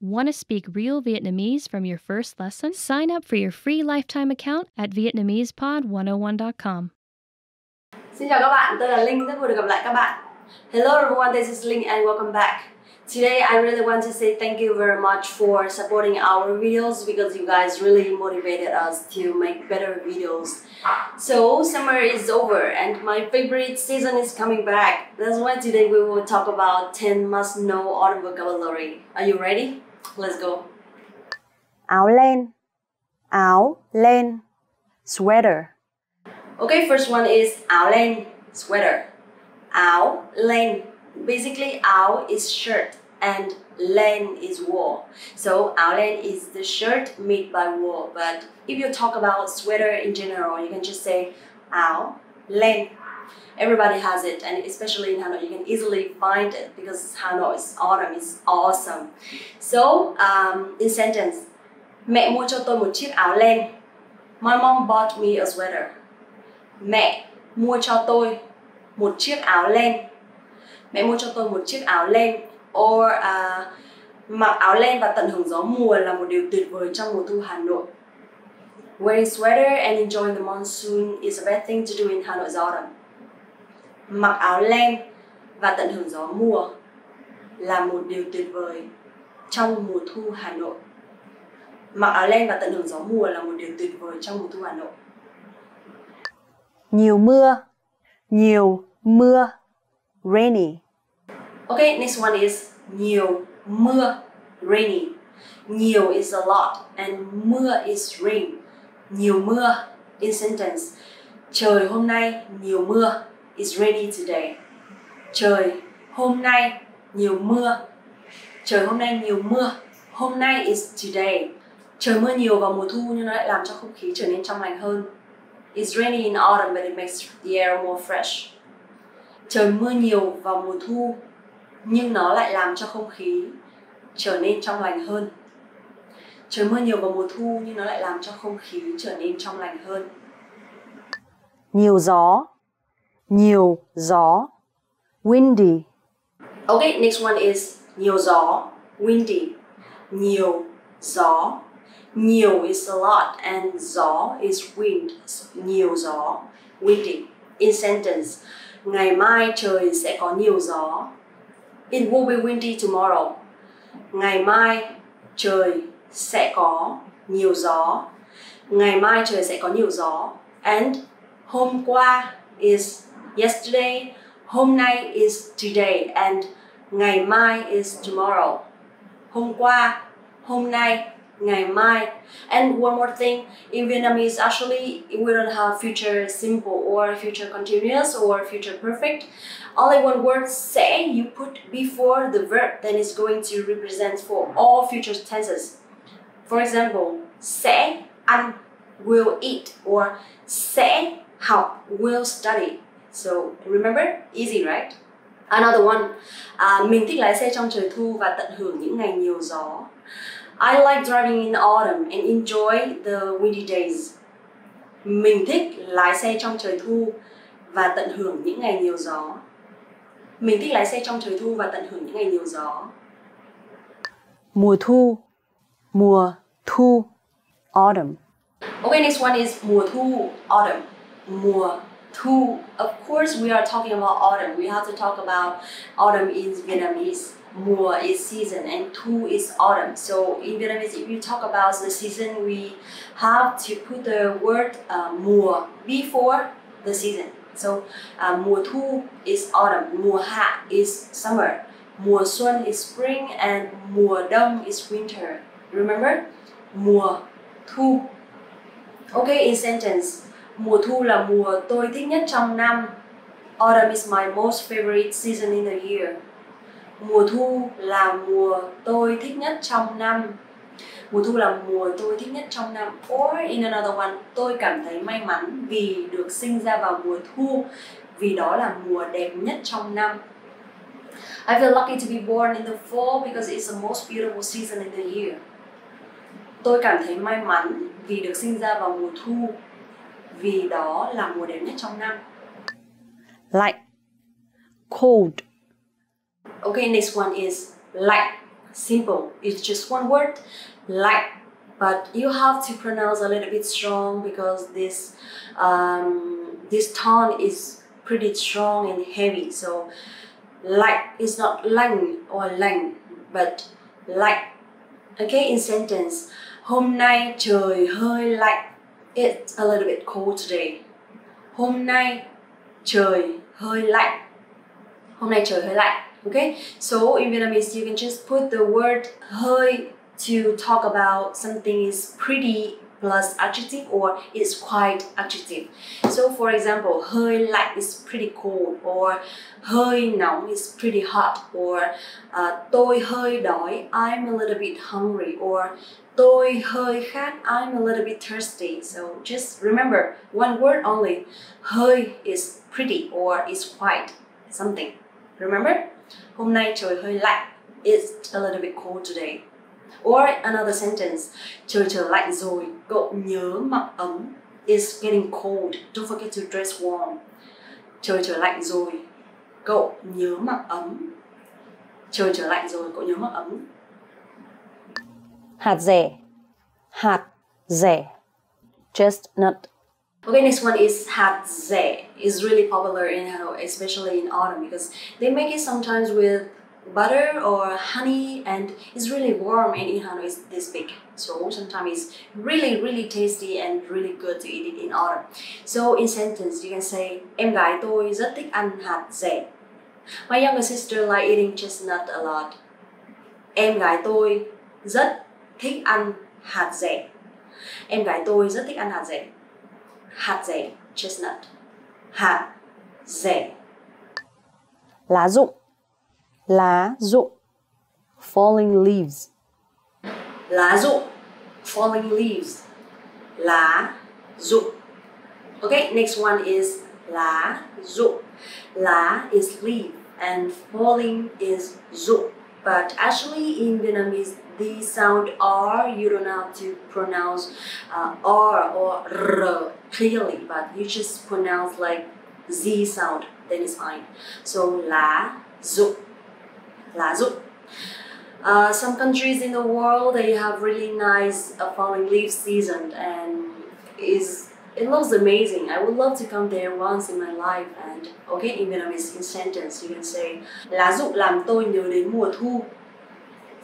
Want to speak real Vietnamese from your first lesson? Sign up for your free lifetime account at Vietnamesepod101.com. Xin chào các bạn, tôi là Linh, rất vui được gặp lại các bạn. Hello everyone, this is Linh and welcome back. Today I really want to say thank you very much for supporting our videos because you guys really motivated us to make better videos. So summer is over and my favorite season is coming back. That's why today we will talk about 10 must-know autumn vocabulary. Are you ready? Let's go. Áo len, sweater. Okay, first one is áo len, sweater. Áo len. Basically, áo is shirt and len is wool. So áo len is the shirt made by wool. But if you talk about sweater in general, you can just say áo len. Everybody has it, and especially in Hanoi, you can easily find it because Hanoi's autumn is awesome. So, in sentence, mẹ mua cho tôi một chiếc áo len. My mom bought me a sweater. Mẹ mua cho tôi một chiếc áo len. Mẹ mua cho tôi một chiếc áo len. Or mặc áo len và tận hưởng gió mùa là một điều tuyệt vời trong mùa thu Hà Nội. Wearing sweater and enjoying the monsoon is a bad thing to do in Hanoi's autumn. Mặc áo len và tận hưởng gió mùa là một điều tuyệt vời trong mùa thu Hà Nội. Mặc áo len và tận hưởng gió mùa là một điều tuyệt vời trong mùa thu Hà Nội. Nhiều mưa, rainy. Okay, next one is nhiều mưa, rainy. Nhiều is a lot and mưa is rain. Nhiều mưa in sentence. Trời hôm nay nhiều mưa. It's rainy today. Trời hôm nay nhiều mưa. Trời hôm nay nhiều mưa. Hôm nay is today. Trời mưa nhiều vào mùa thu nhưng nó lại làm cho không khí trở nên trong lành hơn. It's rainy in autumn but it makes the air more fresh. Trời mưa nhiều vào mùa thu nhưng nó lại làm cho không khí trở nên trong lành hơn. Trời mưa nhiều vào mùa thu nhưng nó lại làm cho không khí trở nên trong lành hơn. Nhiều gió, windy. Okay, next one is nhiều gió, windy. Nhiều gió. Nhiều is a lot and gió is wind. So, nhiều gió, windy. In sentence, ngày mai trời sẽ có nhiều gió. It will be windy tomorrow. Ngày mai trời sẽ có nhiều gió. Ngày mai trời sẽ có nhiều gió. And hôm qua is yesterday. Hôm nay is today. And ngày mai is tomorrow. Hôm qua, hôm nay, ngày mai. And one more thing, in Vietnamese actually we don't have future simple or future continuous or future perfect. Only one word sẽ you put before the verb, then it's going to represent for all future tenses. For example, sẽ ăn, will eat, or sẽ học, will study. So remember, easy, right? Another one, mình thích lái xe trong trời thu và tận hưởng những ngày nhiều gió. I like driving in autumn and enjoy the windy days. Mình thích lái xe trong trời thu và tận hưởng những ngày nhiều gió. Mình thích lái xe trong trời thu và tận hưởng những ngày nhiều gió. Mùa thu, autumn. Okay, next one is mùa thu, autumn. Mùa thu. Of course, we are talking about autumn. We have to talk about autumn in Vietnamese. Mùa is season and thu is autumn. So in Vietnamese, if you talk about the season, we have to put the word mùa before the season. So mùa thu is autumn, mùa hạ is summer, mùa xuân is spring, and mùa đông is winter. Remember? Mùa thu. Okay, in sentence, mùa thu là mùa tôi thích nhất trong năm. Autumn is my most favorite season in the year. Mùa thu là mùa tôi thích nhất trong năm. Mùa thu là mùa tôi thích nhất trong năm. Or in another one, tôi cảm thấy may mắn vì được sinh ra vào mùa thu, vì đó là mùa đẹp nhất trong năm. I feel lucky to be born in the fall because it's the most beautiful season in the year. Tôi cảm thấy may mắn vì được sinh ra vào mùa thu, vì đó là mùa đẹp nhất trong năm. Lạnh, cold. Okay, next one is lạnh, Simple. It's just one word, like. But you have to pronounce a little bit strong because this tone is pretty strong and heavy. So like is not lạnh or lạnh, but like. Okay, in sentence. Hôm nay trời hơi lạnh. It's a little bit cold today. Hôm nay trời hơi lạnh. Hôm nay trời hơi lạnh. Okay, so in Vietnamese you can just put the word hơi to talk about something is pretty plus adjective or it's quite adjective. So for example, hơi lạnh is pretty cold, or hơi nóng is pretty hot, or tôi hơi đói, I'm a little bit hungry, or tôi hơi khát, I'm a little bit thirsty. So just remember one word only. Hơi is pretty or is quite something. Remember? Hôm nay trời hơi lạnh. It's a little bit cold today. Or another sentence. Trời trở lạnh rồi, cậu nhớ mặc ấm. It's getting cold. Don't forget to dress warm. Trời trở lạnh rồi, cậu nhớ mặc ấm. Trời trở lạnh rồi, cậu nhớ mặc ấm. Hạt rẻ. Hạt rẻ. Chestnut. Okay, next one is hạt rẻ. It's really popular in Hanoi, especially in autumn, because they make it sometimes with butter or honey, and it's really warm, and in Hanoi it's this big. So sometimes it's really, really tasty and really good to eat it in autumn. So in sentence, you can say, em gái tôi rất thích ăn hạt rẻ. My younger sister like eating chestnut a lot. Em gái tôi rất thích ăn hạt rẻ. Em gái tôi rất thích ăn hạt rẻ. Hạt rẻ, chestnut. Hạt rẻ. Lá rụng. Lá rụng. Falling leaves. Lá rụng, falling leaves. Lá rụng. Okay, next one is lá rụng. Lá is leaf and falling is rụng. But actually in Vietnamese, the sound R, you don't have to pronounce R or R clearly, but you just pronounce like Z sound, then it's fine. So lá rụng. Lá rụng. Some countries in the world, they have really nice falling leaf season, and it looks amazing. I would love to come there once in my life. And okay, in Vietnamese, in sentence, you can say lá rụng làm tôi nhớ đến mùa thu.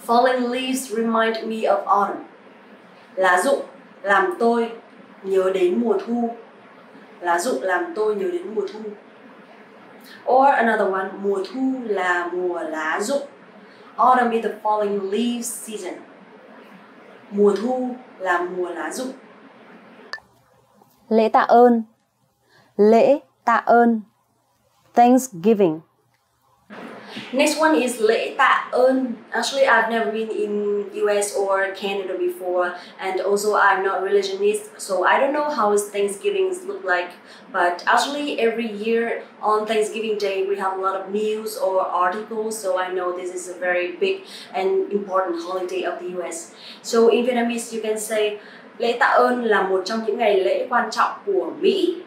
Falling leaves remind me of autumn. Lá rụng làm tôi nhớ đến mùa thu. Lá rụng làm tôi nhớ đến mùa thu. Or another one, mùa thu là mùa lá rụng. Autumn is the falling leaves season. Mùa thu là mùa lá rụng. Lễ tạ ơn. Lễ tạ ơn. Thanksgiving. Next one is lễ tạ ơn. Actually, I've never been in US or Canada before, and also I'm not religionist, so I don't know how Thanksgiving look like. But actually, every year on Thanksgiving Day, we have a lot of news or articles, so I know this is a very big and important holiday of the US. So in Vietnamese, you can say lễ tạ ơn là một trong những ngày lễ quan trọng của Mỹ.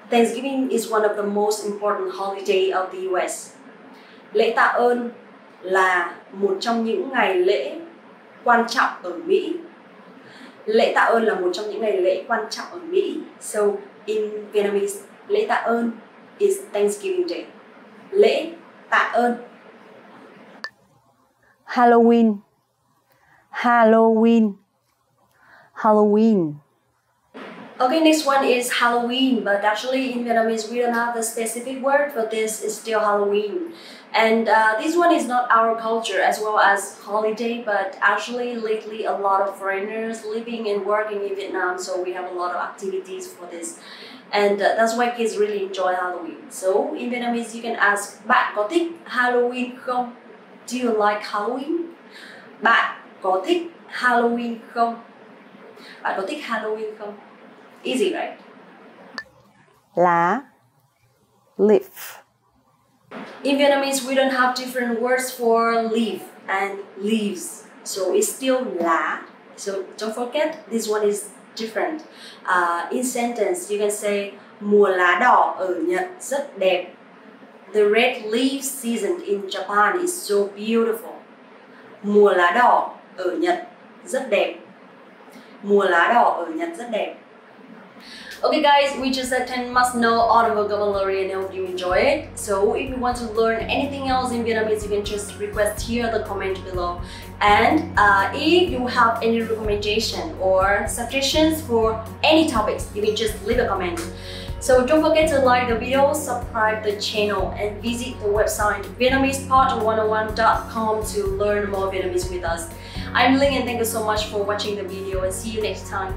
Thanksgiving is one of the most important holiday of the US. Lễ tạ ơn là một trong những ngày lễ quan trọng ở Mỹ. Lễ tạ ơn là một trong những ngày lễ quan trọng ở Mỹ. So in Vietnamese, lễ tạ ơn is Thanksgiving Day. Lễ tạ ơn. Halloween. Halloween. Halloween. Okay, next one is Halloween, but actually in Vietnamese we don't have the specific word for this. It's still Halloween. And this one is not our culture as well as holiday, but actually lately a lot of foreigners living and working in Vietnam, so we have a lot of activities for this. And that's why kids really enjoy Halloween. So in Vietnamese you can ask, bạn có thích Halloween không? Do you like Halloween? Bạn có thích Halloween không? Bạn có thích Halloween không? Easy, right? Lá. Leaf. In Vietnamese, we don't have different words for leaf and leaves. So it's still lá. So don't forget, this one is different. In sentence, you can say, mùa lá đỏ ở Nhật rất đẹp. The red leaf season in Japan is so beautiful. Mùa lá đỏ ở Nhật rất đẹp. Mùa lá đỏ ở Nhật rất đẹp. Okay guys, we just said 10 must know all the vocabulary and I hope you enjoy it. So if you want to learn anything else in Vietnamese, you can just request here in the comment below. And if you have any recommendation or suggestions for any topics, you can just leave a comment. So don't forget to like the video, subscribe the channel and visit the website VietnamesePod101.com to learn more Vietnamese with us. I'm Ling and thank you so much for watching the video and see you next time.